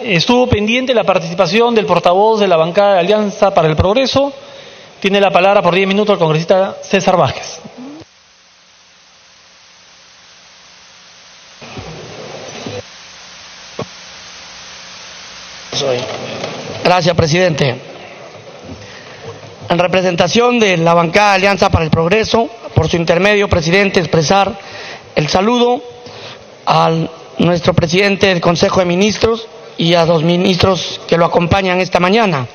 Estuvo pendiente la participación del portavoz de la bancada de Alianza para el Progreso. Tiene la palabra por 10 minutos el congresista César Vázquez. Gracias, presidente. En representación de la bancada de Alianza para el Progreso, por su intermedio, presidente, expresar el saludo a nuestro presidente del Consejo de Ministros y a los ministros que lo acompañan esta mañana.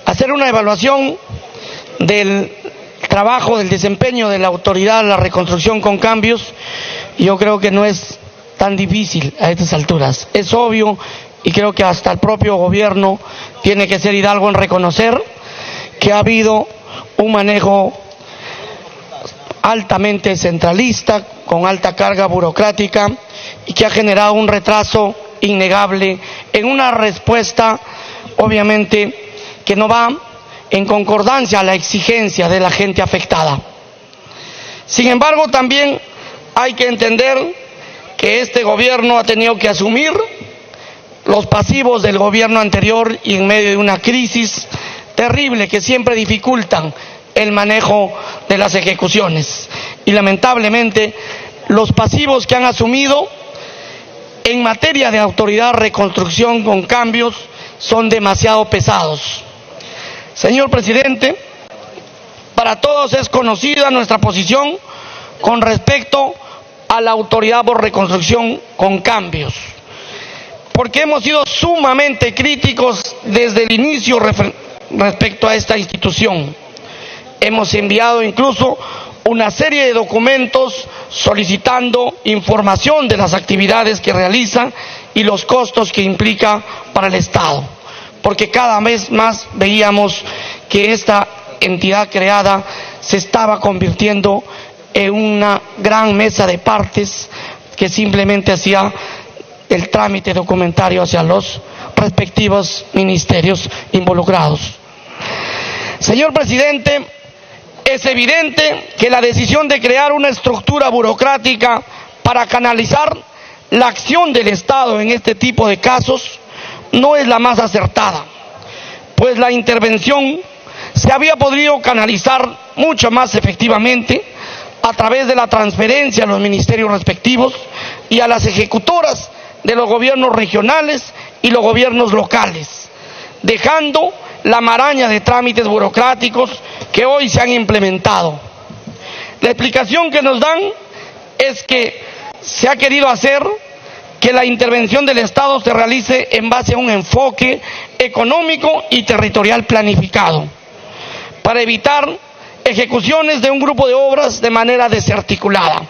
Hacer una evaluación del trabajo, del desempeño de la autoridad de la reconstrucción con cambios, yo creo que no es tan difícil a estas alturas. Es obvio, y creo que hasta el propio gobierno tiene que ser hidalgo en reconocer que ha habido un manejo altamente centralista, con alta carga burocrática, y que ha generado un retraso innegable en una respuesta, obviamente, que no va en concordancia a la exigencia de la gente afectada. Sin embargo, también hay que entender que este gobierno ha tenido que asumir los pasivos del gobierno anterior y en medio de una crisis terrible que siempre dificultan el manejo de las ejecuciones. Y lamentablemente los pasivos que han asumido en materia de autoridad de reconstrucción con cambios son demasiado pesados. Señor presidente, para todos es conocida nuestra posición con respecto a la autoridad por reconstrucción con cambios, porque hemos sido sumamente críticos desde el inicio respecto a esta institución. Hemos enviado incluso una serie de documentos solicitando información de las actividades que realiza y los costos que implica para el Estado, porque cada vez más veíamos que esta entidad creada se estaba convirtiendo en una gran mesa de partes que simplemente hacía el trámite documentario hacia los respectivos ministerios involucrados. Señor presidente, es evidente que la decisión de crear una estructura burocrática para canalizar la acción del Estado en este tipo de casos no es la más acertada, pues la intervención se había podido canalizar mucho más efectivamente a través de la transferencia a los ministerios respectivos y a las ejecutoras de los gobiernos regionales y los gobiernos locales, dejando la maraña de trámites burocráticos que hoy se han implementado. La explicación que nos dan es que se ha querido hacer que la intervención del Estado se realice en base a un enfoque económico y territorial planificado, para evitar ejecuciones de un grupo de obras de manera desarticulada.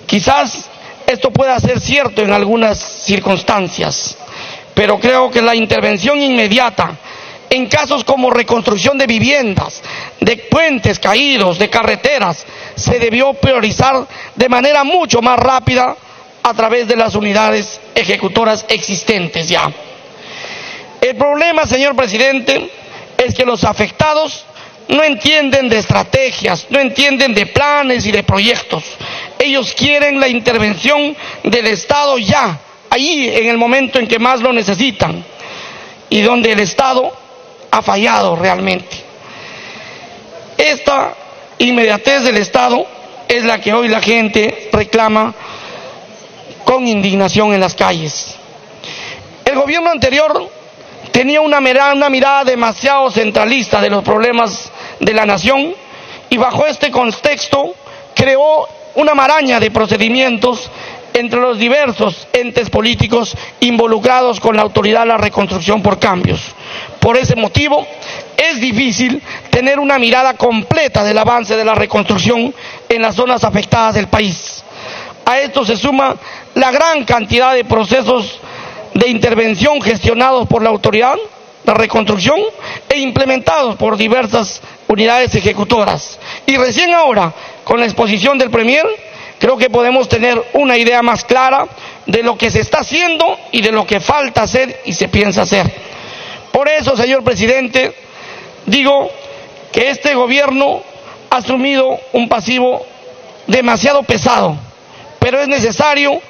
Quizás esto pueda ser cierto en algunas circunstancias, pero creo que la intervención inmediata en casos como reconstrucción de viviendas, de puentes caídos, de carreteras, se debió priorizar de manera mucho más rápida a través de las unidades ejecutoras existentes ya. El problema, señor presidente, es que los afectados no entienden de estrategias, no entienden de planes y de proyectos. Ellos quieren la intervención del Estado ya, ahí en el momento en que más lo necesitan, y donde el Estado ha fallado realmente. Esta inmediatez del Estado es la que hoy la gente reclama con indignación en las calles. El gobierno anterior tenía una mirada demasiado centralista de los problemas de la nación y bajo este contexto creó una maraña de procedimientos entre los diversos entes políticos involucrados con la autoridad de la reconstrucción por cambios. Por ese motivo, es difícil tener una mirada completa del avance de la reconstrucción en las zonas afectadas del país. A esto se suma la gran cantidad de procesos de intervención gestionados por la autoridad de reconstrucción e implementados por diversas unidades ejecutoras. Y recién ahora, con la exposición del Premier, creo que podemos tener una idea más clara de lo que se está haciendo y de lo que falta hacer y se piensa hacer. Por eso, señor presidente, digo que este gobierno ha asumido un pasivo demasiado pesado, pero es necesario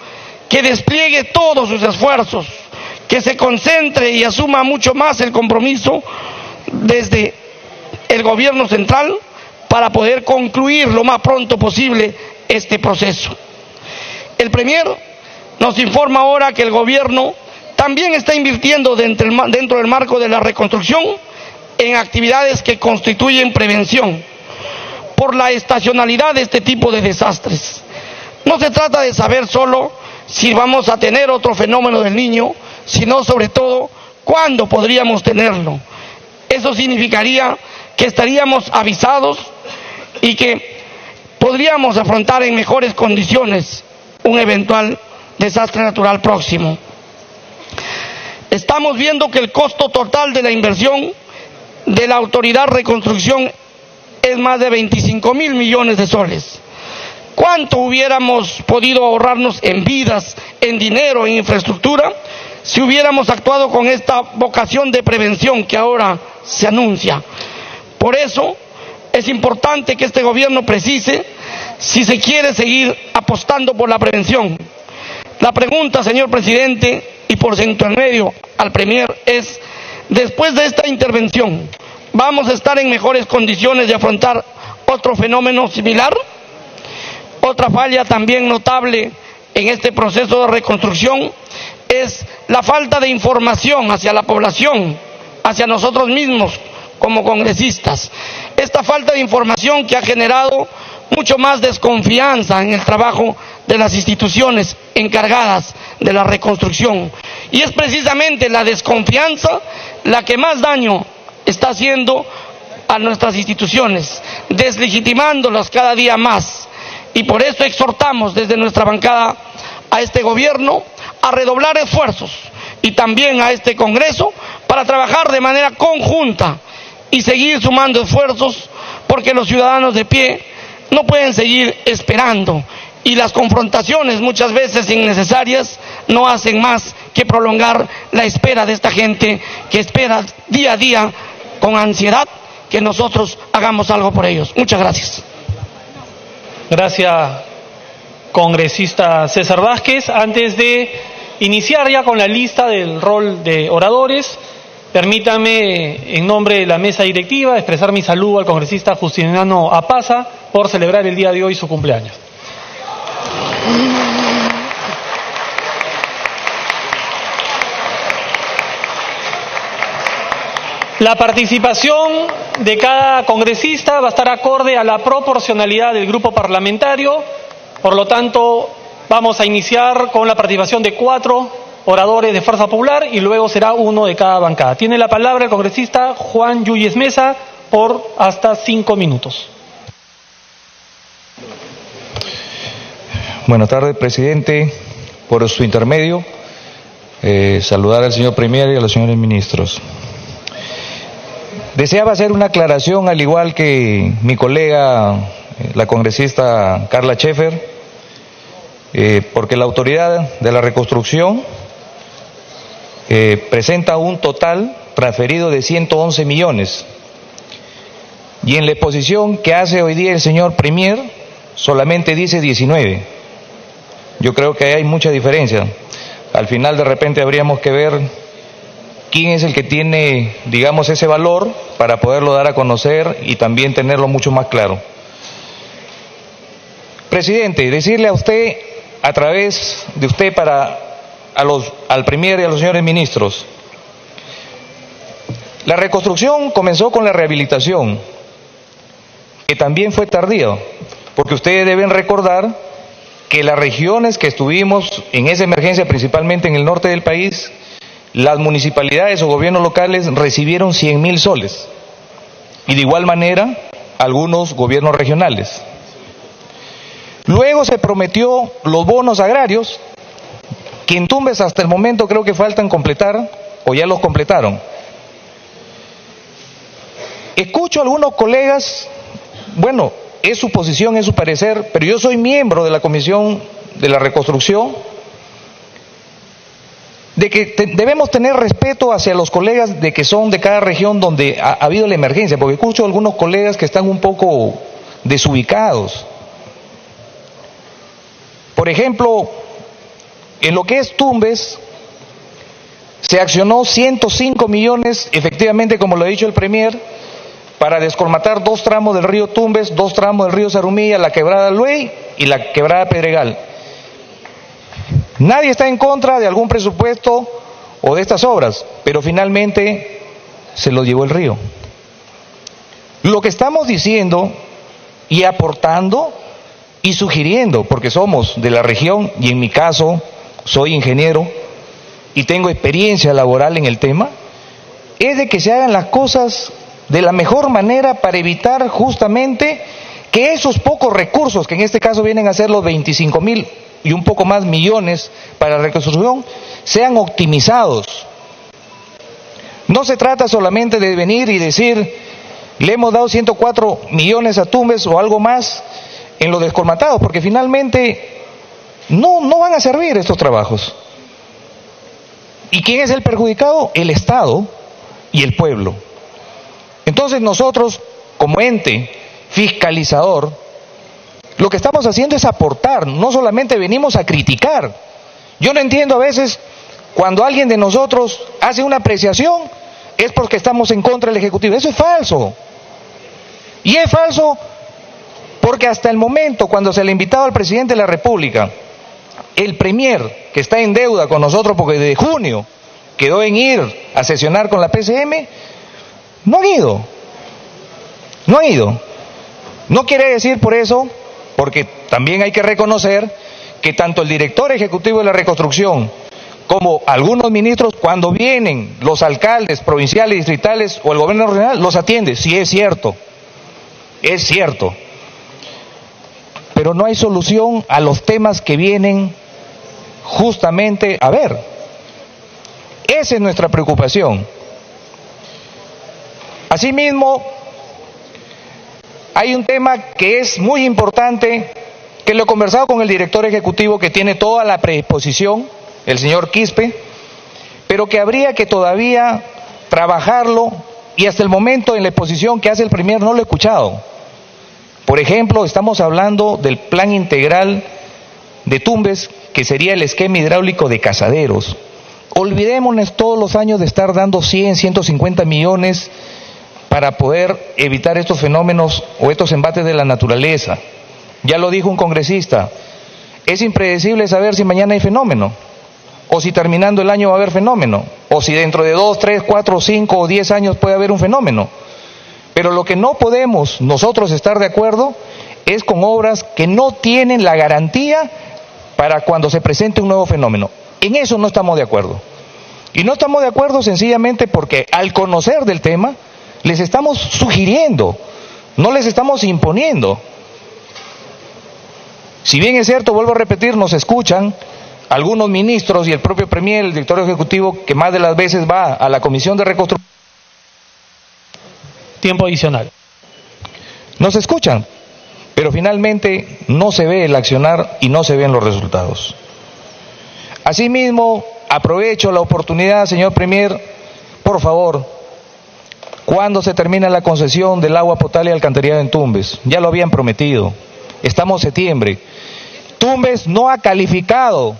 que despliegue todos sus esfuerzos que se concentre y asuma mucho más el compromiso desde el gobierno central para poder concluir lo más pronto posible este proceso. El Premier nos informa ahora que el gobierno también está invirtiendo dentro del marco de la reconstrucción en actividades que constituyen prevención por la estacionalidad de este tipo de desastres. No se trata de saber solo si vamos a tener otro fenómeno del Niño, sino sobre todo cuándo podríamos tenerlo. Eso significaría que estaríamos avisados y que podríamos afrontar en mejores condiciones un eventual desastre natural próximo. Estamos viendo que el costo total de la inversión de la Autoridad Reconstrucción es más de 25.000 millones de soles. ¿Cuánto hubiéramos podido ahorrarnos en vidas, en dinero, en infraestructura, si hubiéramos actuado con esta vocación de prevención que ahora se anuncia? Por eso es importante que este gobierno precise si se quiere seguir apostando por la prevención. La pregunta, señor presidente, y por su intermedio al Premier, es: después de esta intervención, ¿vamos a estar en mejores condiciones de afrontar otro fenómeno similar? Otra falla también notable en este proceso de reconstrucción es la falta de información hacia la población, hacia nosotros mismos como congresistas. Esta falta de información que ha generado mucho más desconfianza en el trabajo de las instituciones encargadas de la reconstrucción. Y es precisamente la desconfianza la que más daño está haciendo a nuestras instituciones, deslegitimándolas cada día más. Y por eso exhortamos desde nuestra bancada a este gobierno a redoblar esfuerzos y también a este Congreso para trabajar de manera conjunta y seguir sumando esfuerzos, porque los ciudadanos de pie no pueden seguir esperando, y las confrontaciones muchas veces innecesarias no hacen más que prolongar la espera de esta gente que espera día a día con ansiedad que nosotros hagamos algo por ellos. Muchas gracias. Gracias, congresista César Vázquez. Antes de iniciar ya con la lista del rol de oradores, permítame, en nombre de la mesa directiva, expresar mi saludo al congresista Justiniano Apaza por celebrar el día de hoy su cumpleaños. La participación de cada congresista va a estar acorde a la proporcionalidad del grupo parlamentario. Por lo tanto, vamos a iniciar con la participación de 4 oradores de Fuerza Popular y luego será uno de cada bancada. Tiene la palabra el congresista Juan Yuyes Mesa por hasta 5 minutos. Buenas tardes, presidente. Por su intermedio, saludar al señor Premier y a los señores ministros. Deseaba hacer una aclaración, al igual que mi colega, la congresista Carla Scheffer, porque la Autoridad de la Reconstrucción presenta un total transferido de 111 millones. Y en la exposición que hace hoy día el señor Premier, solamente dice 19. Yo creo que hay mucha diferencia. Al final, de repente, habríamos que ver quién es el que tiene, digamos, ese valor para poderlo dar a conocer y también tenerlo mucho más claro. Presidente, decirle a usted, a través de usted al Premier y a los señores ministros, la reconstrucción comenzó con la rehabilitación, que también fue tardía, porque ustedes deben recordar que las regiones que estuvimos en esa emergencia, principalmente en el norte del país, las municipalidades o gobiernos locales recibieron 100.000 soles, y de igual manera algunos gobiernos regionales. Luego se prometió los bonos agrarios, que en Tumbes hasta el momento creo que faltan completar, o ya los completaron. Escucho a algunos colegas, bueno, es su posición, es su parecer, pero yo soy miembro de la Comisión de la Reconstrucción, de que debemos tener respeto hacia los colegas de que son de cada región donde ha habido la emergencia, porque escucho a algunos colegas que están un poco desubicados. Por ejemplo, en lo que es Tumbes, Se accionó 105 millones, efectivamente, como lo ha dicho el Premier, para descolmatar 2 tramos del río Tumbes, 2 tramos del río Zarumilla, la quebrada Luey y la quebrada Pedregal. Nadie está en contra de algún presupuesto o de estas obras, pero finalmente se lo llevó el río. Lo que estamos diciendo y aportando y sugiriendo, porque somos de la región y en mi caso soy ingeniero y tengo experiencia laboral en el tema, es de que se hagan las cosas de la mejor manera para evitar justamente que esos pocos recursos, que en este caso vienen a ser los 25.000 y un poco más millones para la reconstrucción, sean optimizados. No se trata solamente de venir y decir, le hemos dado 104 millones a Tumbes o algo más en lo descolmatado, porque finalmente no van a servir estos trabajos. ¿Y quién es el perjudicado? El Estado y el pueblo. Entonces nosotros, como ente fiscalizador, lo que estamos haciendo es aportar, no solamente venimos a criticar. Yo no entiendo a veces cuando alguien de nosotros hace una apreciación, es porque estamos en contra del Ejecutivo. Eso es falso. Y es falso porque hasta el momento, cuando se le invitaba al presidente de la República, el Premier, que está en deuda con nosotros porque desde junio quedó en ir a sesionar con la PCM, no han ido. No han ido. No quiere decir por eso, porque también hay que reconocer que tanto el director ejecutivo de la reconstrucción como algunos ministros, cuando vienen los alcaldes provinciales, distritales o el gobierno regional, los atiende. Sí, es cierto. Es cierto. Pero no hay solución a los temas que vienen justamente a ver. Esa es nuestra preocupación. Asimismo, hay un tema que es muy importante, que lo he conversado con el director ejecutivo, que tiene toda la predisposición, el señor Quispe, pero que habría que todavía trabajarlo, y hasta el momento en la exposición que hace el Premier no lo he escuchado. Por ejemplo, estamos hablando del plan integral de Tumbes, que sería el esquema hidráulico de Casaderos. Olvidémonos todos los años de estar dando 100, 150 millones para poder evitar estos fenómenos o estos embates de la naturaleza. Ya lo dijo un congresista, es impredecible saber si mañana hay fenómeno, o si terminando el año va a haber fenómeno, o si dentro de 2, 3, 4, 5 o 10 años puede haber un fenómeno. Pero lo que no podemos nosotros estar de acuerdo es con obras que no tienen la garantía para cuando se presente un nuevo fenómeno. En eso no estamos de acuerdo. Y no estamos de acuerdo sencillamente porque al conocer del tema, les estamos sugiriendo, no les estamos imponiendo. Si bien es cierto, vuelvo a repetir, nos escuchan algunos ministros y el propio Premier, el director ejecutivo, que más de las veces va a la Comisión de Reconstrucción. Tiempo adicional. Nos escuchan, pero finalmente no se ve el accionar y no se ven los resultados. Asimismo, aprovecho la oportunidad, señor Premier, por favor, ¿cuándo se termina la concesión del agua potable y alcantarillado en Tumbes? Ya lo habían prometido. Estamos en septiembre. Tumbes no ha calificado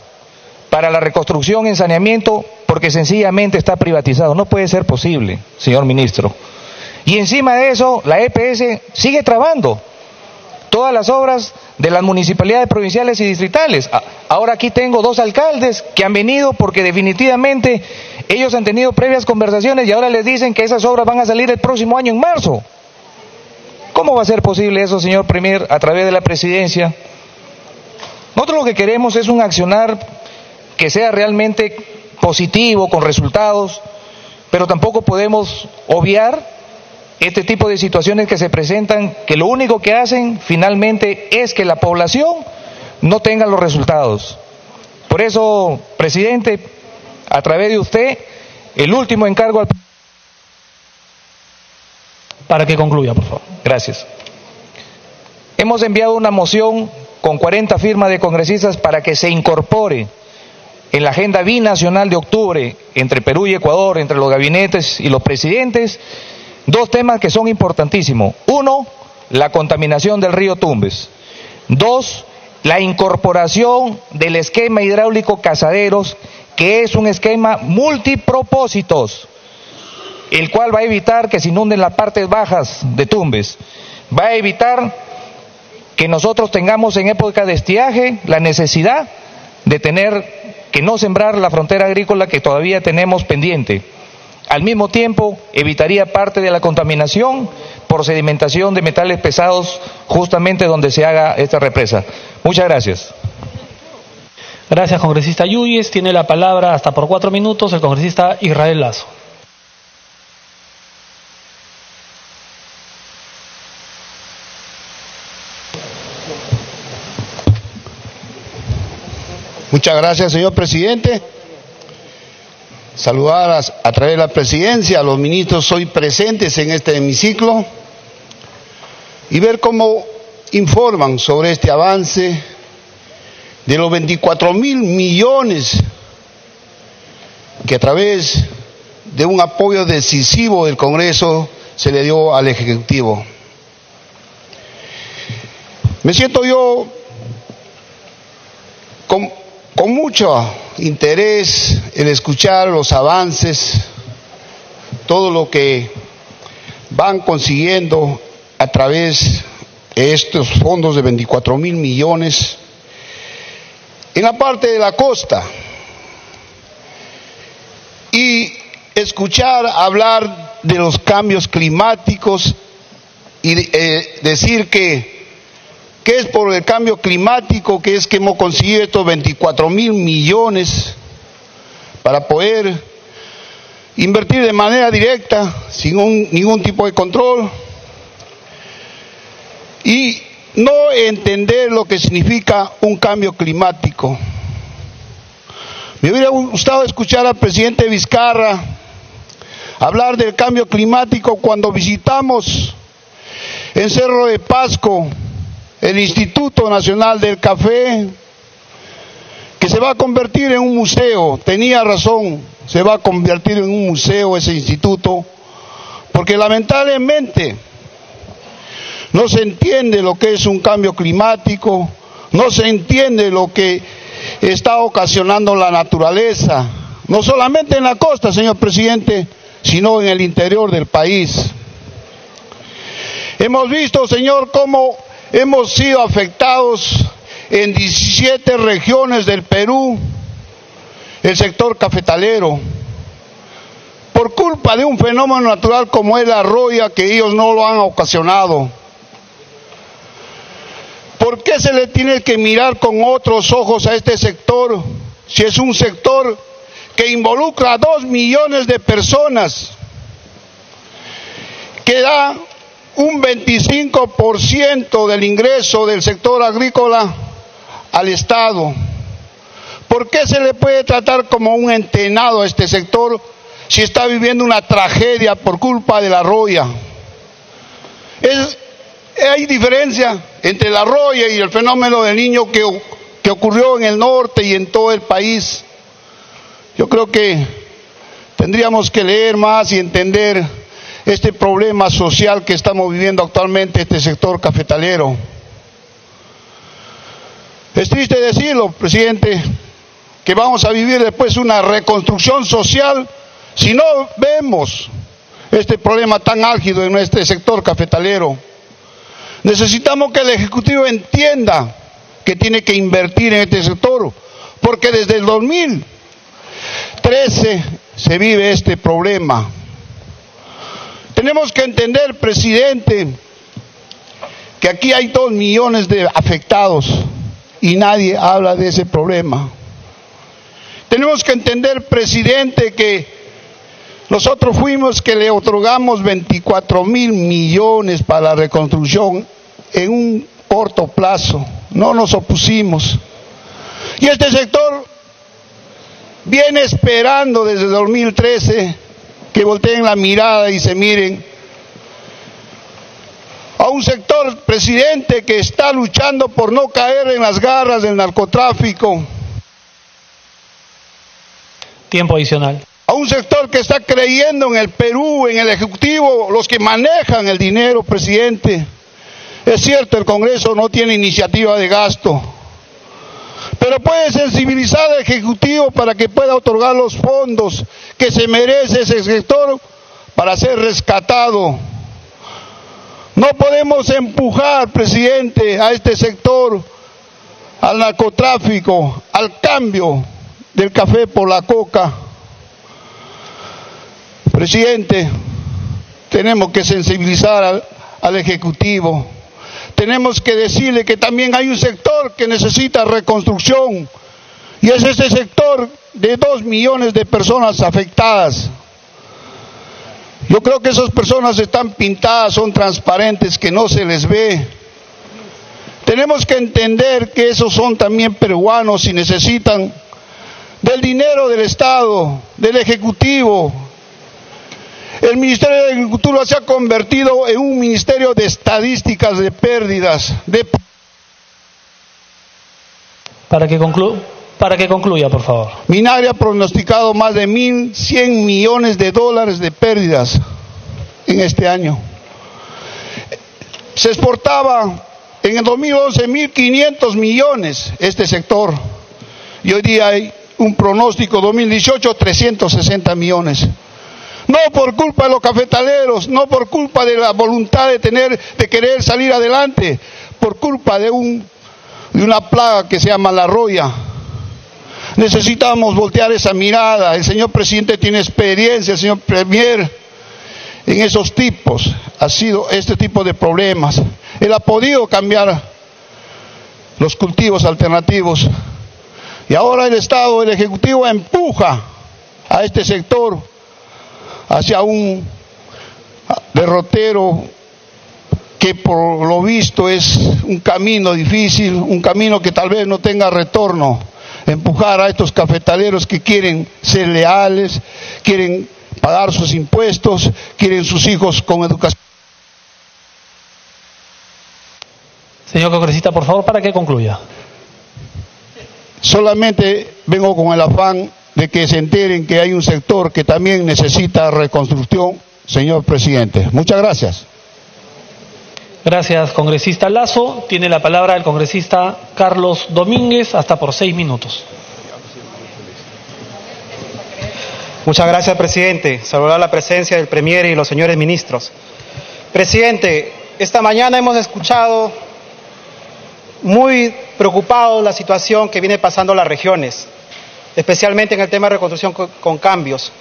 para la reconstrucción en saneamiento porque sencillamente está privatizado. No puede ser posible, señor ministro. Y encima de eso, la EPS sigue trabando todas las obras de las municipalidades provinciales y distritales. Ahora aquí tengo 2 alcaldes que han venido porque definitivamente ellos han tenido previas conversaciones y ahora les dicen que esas obras van a salir el próximo año en marzo. ¿Cómo va a ser posible eso, señor Premier, a través de la presidencia? Nosotros lo que queremos es un accionar que sea realmente positivo, con resultados, pero tampoco podemos obviar este tipo de situaciones que se presentan, que lo único que hacen finalmente es que la población no tenga los resultados. Por eso, presidente, a través de usted, el último encargo al... Para que concluya, por favor. Gracias. Hemos enviado una moción con 40 firmas de congresistas para que se incorpore en la agenda binacional de octubre entre Perú y Ecuador, entre los gabinetes y los presidentes, 2 temas que son importantísimos. 1, la contaminación del río Tumbes. 2, la incorporación del esquema hidráulico Casaderos, que es un esquema multipropósitos, el cual va a evitar que se inunden las partes bajas de Tumbes, va a evitar que nosotros tengamos en época de estiaje la necesidad de tener que no sembrar la frontera agrícola que todavía tenemos pendiente. Al mismo tiempo, evitaría parte de la contaminación por sedimentación de metales pesados justamente donde se haga esta represa. Muchas gracias. Gracias, congresista Yuyes. Tiene la palabra hasta por 4 minutos el congresista Israel Lazo. Muchas gracias, señor presidente. Saludar a través de la presidencia a los ministros hoy presentes en este hemiciclo y ver cómo informan sobre este avance de los 24.000 millones que a través de un apoyo decisivo del Congreso se le dio al Ejecutivo. Me siento yo con mucho interés en escuchar los avances, todo lo que van consiguiendo a través de estos fondos de 24.000 millones en la parte de la costa, y escuchar hablar de los cambios climáticos y decir que es por el cambio climático que es que hemos conseguido estos 24.000 millones para poder invertir de manera directa, sin ningún tipo de control, y no entender lo que significa un cambio climático. Me hubiera gustado escuchar al presidente Vizcarra hablar del cambio climático cuando visitamos en Cerro de Pasco el Instituto Nacional del Café, que se va a convertir en un museo. Tenía razón, se va a convertir en un museo ese instituto, porque lamentablemente no se entiende lo que es un cambio climático, no se entiende lo que está ocasionando la naturaleza, no solamente en la costa, señor presidente, sino en el interior del país. Hemos visto, señor, cómo hemos sido afectados en 17 regiones del Perú, el sector cafetalero, por culpa de un fenómeno natural como es la roya, que ellos no lo han ocasionado. ¿Por qué se le tiene que mirar con otros ojos a este sector, si es un sector que involucra a 2 millones de personas, que da un 25% del ingreso del sector agrícola al Estado? ¿Por qué se le puede tratar como un entenado a este sector si está viviendo una tragedia por culpa de la roya? Hay diferencia entre la roya y el fenómeno del Niño que ocurrió en el norte y en todo el país. Yo creo que tendríamos que leer más y entender este problema social que estamos viviendo actualmente este sector cafetalero. Es triste decirlo, presidente, que vamos a vivir después una reconstrucción social si no vemos este problema tan álgido en nuestro sector cafetalero. Necesitamos que el Ejecutivo entienda que tiene que invertir en este sector, porque desde el 2013 se vive este problema. Tenemos que entender, presidente, que aquí hay 2 millones de afectados y nadie habla de ese problema. Tenemos que entender, presidente, que nosotros fuimos que le otorgamos 24.000 millones para la reconstrucción en un corto plazo. No nos opusimos. Y este sector viene esperando desde 2013 que volteen la mirada y se miren a un sector, presidente, que está luchando por no caer en las garras del narcotráfico. Tiempo adicional. A un sector que está creyendo en el Perú, en el Ejecutivo, los que manejan el dinero, presidente. Es cierto, el Congreso no tiene iniciativa de gasto. pero puede sensibilizar al Ejecutivo para que pueda otorgar los fondos que se merece ese sector para ser rescatado. No podemos empujar, presidente, a este sector, al narcotráfico, al cambio del café por la coca. Presidente, tenemos que sensibilizar al Ejecutivo. Tenemos que decirle que también hay un sector que necesita reconstrucción, y es ese sector de 2 millones de personas afectadas. Yo creo que esas personas están pintadas, son transparentes, que no se les ve. Tenemos que entender que esos son también peruanos y necesitan del dinero del Estado, del Ejecutivo. El Ministerio de Agricultura se ha convertido en un ministerio de estadísticas de pérdidas. Para que concluya, por favor. Minagri ha pronosticado más de 1.100 millones de dólares de pérdidas en este año. Se exportaba en el 2011 1.500 millones este sector, y hoy día hay un pronóstico 2018 360 millones. No por culpa de los cafetaleros, no por culpa de la voluntad de querer salir adelante, por culpa de una plaga que se llama la roya. Necesitamos voltear esa mirada. El señor presidente tiene experiencia, el señor premier, en esos tipos, ha sido este tipo de problemas. Él ha podido cambiar los cultivos alternativos, y ahora el Estado, el Ejecutivo empuja a este sector hacia un derrotero que por lo visto es un camino difícil, un camino que tal vez no tenga retorno. Empujar a estos cafetaleros que quieren ser leales, quieren pagar sus impuestos, quieren sus hijos con educación. Señor congresista, por favor, para que concluya. Solamente vengo con el afán de que se enteren que hay un sector que también necesita reconstrucción, señor presidente. Muchas gracias. Gracias, congresista Lazo. Tiene la palabra el congresista Carlos Domínguez, hasta por 6 minutos. Muchas gracias, presidente. Saludar la presencia del premier y los señores ministros. Presidente, esta mañana hemos escuchado muy preocupados la situación que viene pasando en las regiones, especialmente en el tema de reconstrucción con cambios.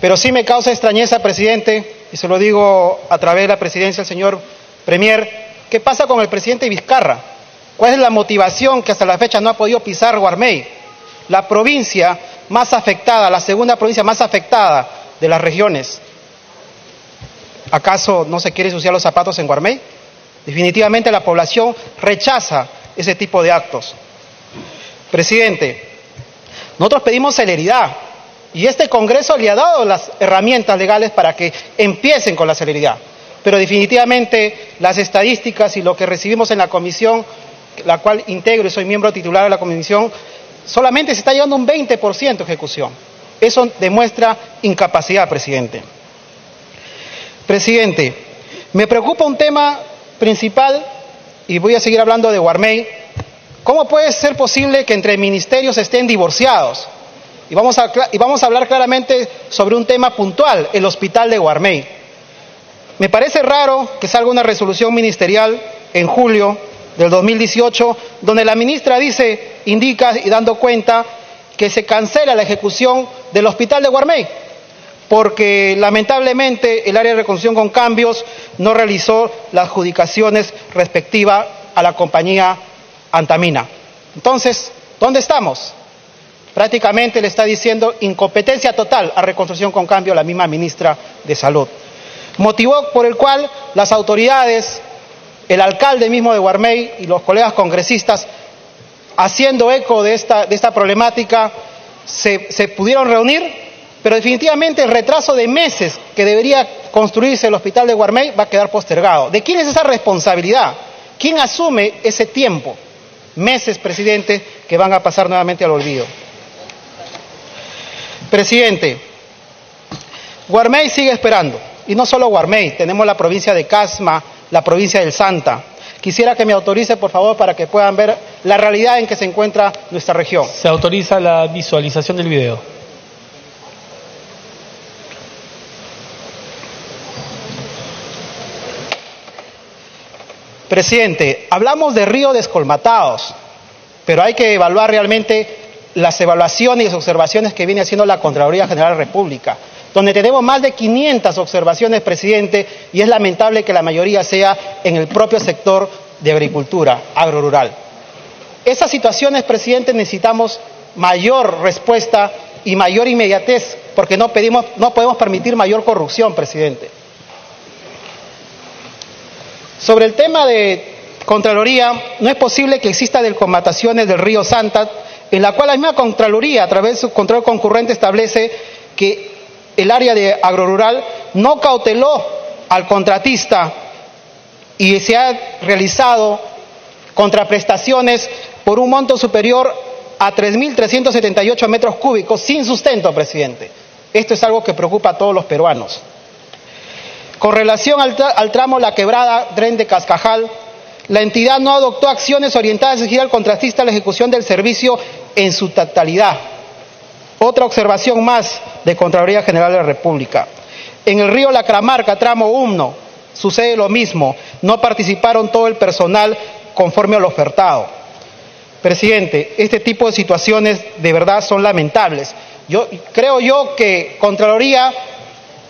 Pero sí me causa extrañeza, presidente, y se lo digo a través de la presidencia al señor premier, ¿qué pasa con el presidente Vizcarra? ¿Cuál es la motivación que hasta la fecha no ha podido pisar Guarmey, la provincia más afectada, la segunda provincia más afectada de las regiones? ¿Acaso no se quiere ensuciar los zapatos en Guarmey? Definitivamente la población rechaza ese tipo de actos. Presidente, nosotros pedimos celeridad, y este Congreso le ha dado las herramientas legales para que empiecen con la celeridad. Pero definitivamente las estadísticas y lo que recibimos en la comisión, la cual integro y soy miembro titular de la comisión, solamente se está llevando un 20% de ejecución. Eso demuestra incapacidad, presidente. Presidente, me preocupa un tema principal, y voy a seguir hablando de Guarmey. ¿Cómo puede ser posible que entre ministerios estén divorciados? Y vamos a hablar claramente sobre un tema puntual, el hospital de Guarmey. Me parece raro que salga una resolución ministerial en julio del 2018, donde la ministra indica y dando cuenta que se cancela la ejecución del hospital de Guarmey, porque lamentablemente el área de reconstrucción con cambios no realizó las adjudicaciones respectivas a la compañía Antamina. Entonces, ¿dónde estamos? Prácticamente le está diciendo incompetencia total a reconstrucción con cambio la misma ministra de Salud. Motivo por el cual las autoridades, el alcalde mismo de Guarmey y los colegas congresistas, haciendo eco de esta problemática, se pudieron reunir, pero definitivamente el retraso de meses que debería construirse el hospital de Guarmey va a quedar postergado. ¿De quién es esa responsabilidad? ¿Quién asume ese tiempo? Meses, presidente, que van a pasar nuevamente al olvido. Presidente, Guarmey sigue esperando. Y no solo Guarmey, tenemos la provincia de Casma, la provincia del Santa, Quisiera que me autorice, por favor, para que puedan ver la realidad en que se encuentra nuestra región. Se autoriza la visualización del video. Presidente, hablamos de ríos descolmatados, pero hay que evaluar realmente las evaluaciones y las observaciones que viene haciendo la Contraloría General de la República, donde tenemos más de 500 observaciones, presidente, y es lamentable que la mayoría sea en el propio sector de agricultura, agrorural. Esas situaciones, presidente, necesitamos mayor respuesta y mayor inmediatez, porque no podemos permitir mayor corrupción, presidente. Sobre el tema de Contraloría, no es posible que exista descolmataciones del río Santa, en la cual la misma Contraloría, a través de su control concurrente, establece que el área de agrorural no cauteló al contratista y se ha realizado contraprestaciones por un monto superior a 3.378 metros cúbicos sin sustento, presidente. Esto es algo que preocupa a todos los peruanos. Con relación al tramo La Quebrada, Dren de Cascajal, la entidad no adoptó acciones orientadas a exigir al contratista la ejecución del servicio en su totalidad. Otra observación más de Contraloría General de la República. En el río La Cramarca, tramo 1, sucede lo mismo. No participaron todo el personal conforme a lo ofertado. Presidente, este tipo de situaciones de verdad son lamentables. Creo que Contraloría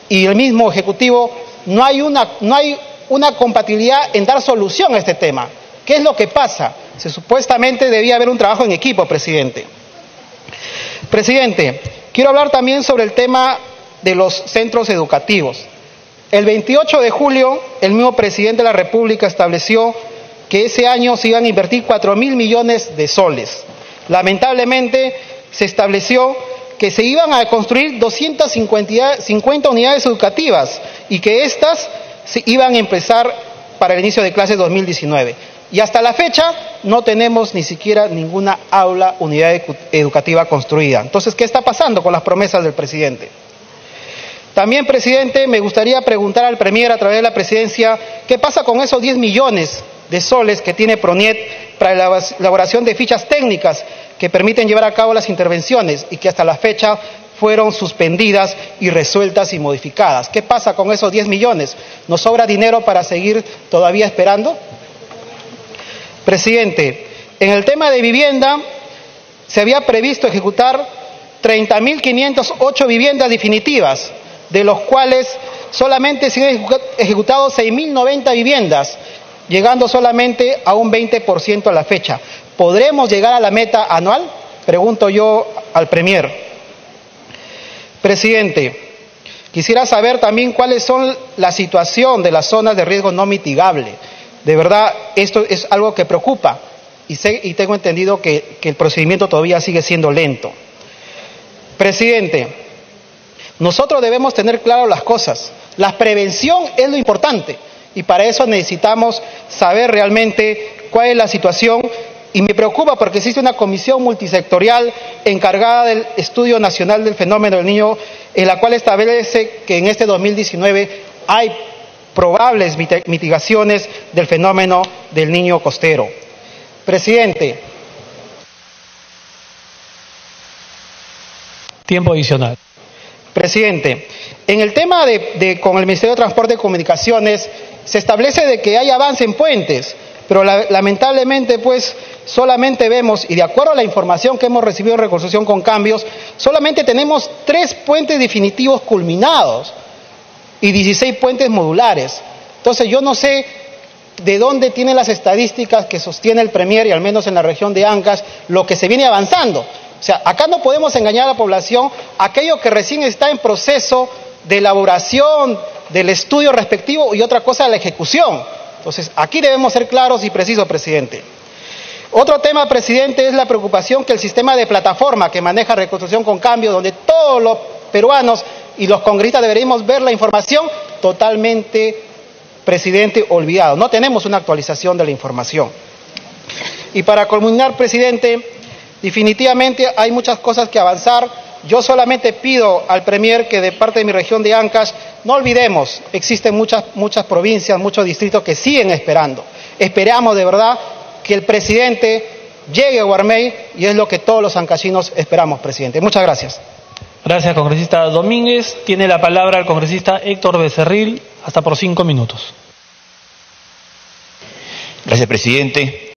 y el mismo Ejecutivo no hay una compatibilidad en dar solución a este tema. ¿Qué es lo que pasa? Supuestamente debía haber un trabajo en equipo, presidente. Presidente, quiero hablar también sobre el tema de los centros educativos. El 28 de julio, el mismo presidente de la República estableció que ese año se iban a invertir 4.000 millones de soles. Lamentablemente, se estableció que se iban a construir 250 unidades educativas y que éstas se iban a empezar para el inicio de clases 2019. Y hasta la fecha no tenemos ni siquiera ninguna aula, unidad educativa construida. Entonces, ¿qué está pasando con las promesas del presidente? También, presidente, me gustaría preguntar al Premier a través de la presidencia, ¿qué pasa con esos 10 millones de soles que tiene PRONIET para la elaboración de fichas técnicas que permiten llevar a cabo las intervenciones y que hasta la fecha fueron suspendidas y resueltas y modificadas? ¿Qué pasa con esos 10 millones? ¿Nos sobra dinero para seguir todavía esperando? Presidente, en el tema de vivienda se había previsto ejecutar 30.508 viviendas definitivas, de los cuales solamente se han ejecutado 6.090 viviendas, llegando solamente a un 20% a la fecha. ¿Podremos llegar a la meta anual? Pregunto yo al Premier. Presidente, quisiera saber también cuáles son la situación de las zonas de riesgo no mitigable. De verdad, esto es algo que preocupa y tengo entendido que el procedimiento todavía sigue siendo lento. Presidente, nosotros debemos tener claro las cosas. La prevención es lo importante y para eso necesitamos saber realmente cuál es la situación. Y me preocupa porque existe una comisión multisectorial encargada del Estudio Nacional del Fenómeno del Niño, en la cual establece que en este 2019 hay probables mitigaciones del fenómeno del niño costero. Presidente. Tiempo adicional. Presidente, en el tema con el Ministerio de Transporte y Comunicaciones se establece de que hay avance en puentes, pero lamentablemente pues solamente vemos, y de acuerdo a la información que hemos recibido en Reconstrucción con Cambios, solamente tenemos 3 puentes definitivos culminados y 16 puentes modulares. Entonces yo no sé de dónde tienen las estadísticas que sostiene el Premier, y al menos en la región de Ancash, lo que se viene avanzando. O sea, acá no podemos engañar a la población, aquello que recién está en proceso de elaboración del estudio respectivo y otra cosa la ejecución. Entonces, aquí debemos ser claros y precisos, presidente. Otro tema, presidente, es la preocupación que el sistema de plataforma que maneja Reconstrucción con Cambio, donde todos los peruanos y los congresistas deberíamos ver la información, totalmente, presidente, olvidado. No tenemos una actualización de la información. Y para culminar, presidente, definitivamente hay muchas cosas que avanzar. Yo solamente pido al Premier que de parte de mi región de Ancash, no olvidemos, existen muchas provincias, muchos distritos que siguen esperando. esperamos de verdad que el presidente llegue a Guarmey y es lo que todos los ancachinos esperamos, presidente. Muchas gracias. Gracias, congresista Domínguez. Tiene la palabra el congresista Héctor Becerril, hasta por 5 minutos. Gracias, presidente.